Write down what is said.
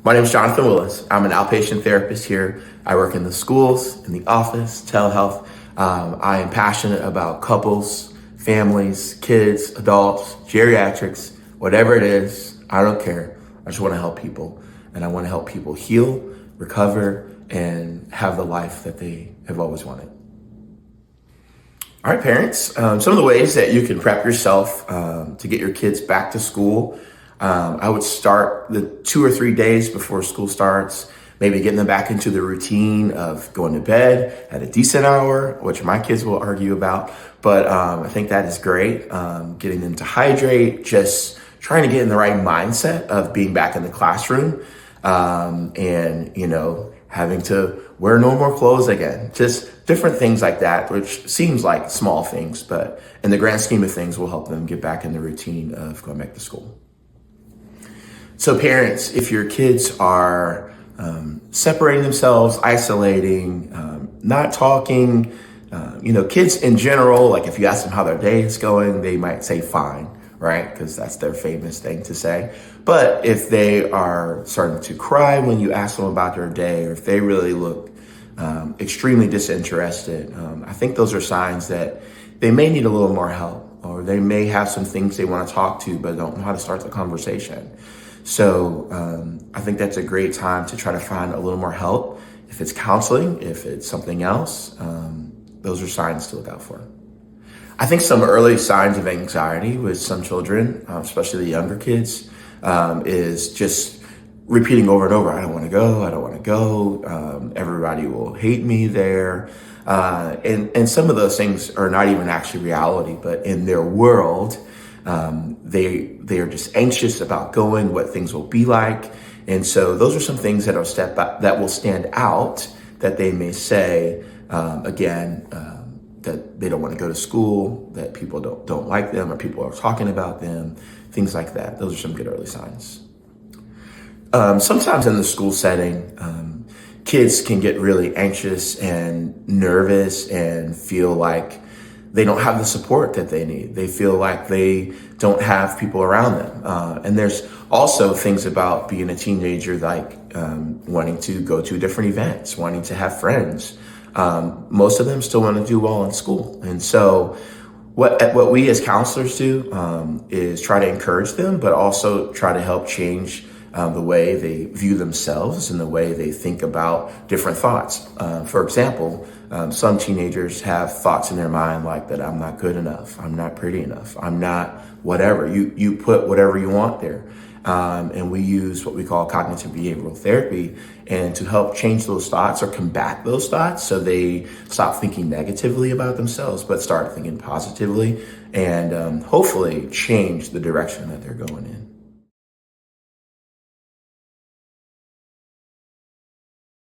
My name is Jonathan Willis. I'm an outpatient therapist here. I work in the schools, in the office, telehealth. I am passionate about couples, families, kids, adults, geriatrics, whatever it is. I don't care. I just want to help people. And I want to help people heal, recover, and have the life that they have always wanted. All right, parents, some of the ways that you can prep yourself to get your kids back to school. I would start the 2 or 3 days before school starts, maybe getting them back into the routine of going to bed at a decent hour, which my kids will argue about. But I think that is great. Getting them to hydrate, just trying to get in the right mindset of being back in the classroom and, having to wear normal clothes again. Just different things like that, which seems like small things, but in the grand scheme of things will help them get back in the routine of going back to school. So parents, if your kids are separating themselves, isolating, not talking, kids in general, like if you ask them how their day is going, they might say fine, right? Because that's their famous thing to say. But if they are starting to cry when you ask them about their day, or if they really look extremely disinterested, I think those are signs that they may need a little more help, or they may have some things they want to talk to, but don't know how to start the conversation. So I think that's a great time to try to find a little more help. If it's counseling, if it's something else, those are signs to look out for. I think some early signs of anxiety with some children, especially the younger kids, is just repeating over and over, I don't want to go, I don't want to go, everybody will hate me there. And some of those things are not even actually reality, but in their world, they are just anxious about going, what things will be like. And so those are some things that will stand out that they may say, that they don't want to go to school, that people don't like them, or people are talking about them, things like that. Those are some good early signs. Sometimes in the school setting, kids can get really anxious and nervous and feel like they don't have the support that they need. They feel like they don't have people around them. And there's also things about being a teenager, like wanting to go to different events, wanting to have friends. Most of them still want to do well in school. And so what we as counselors do is try to encourage them, but also try to help change the way they view themselves and the way they think about different thoughts. For example, some teenagers have thoughts in their mind like that I'm not good enough, I'm not pretty enough, I'm not whatever. You put whatever you want there. And we use what we call cognitive behavioral therapy, and to help change those thoughts or combat those thoughts so they stop thinking negatively about themselves, but start thinking positively and hopefully change the direction that they're going in.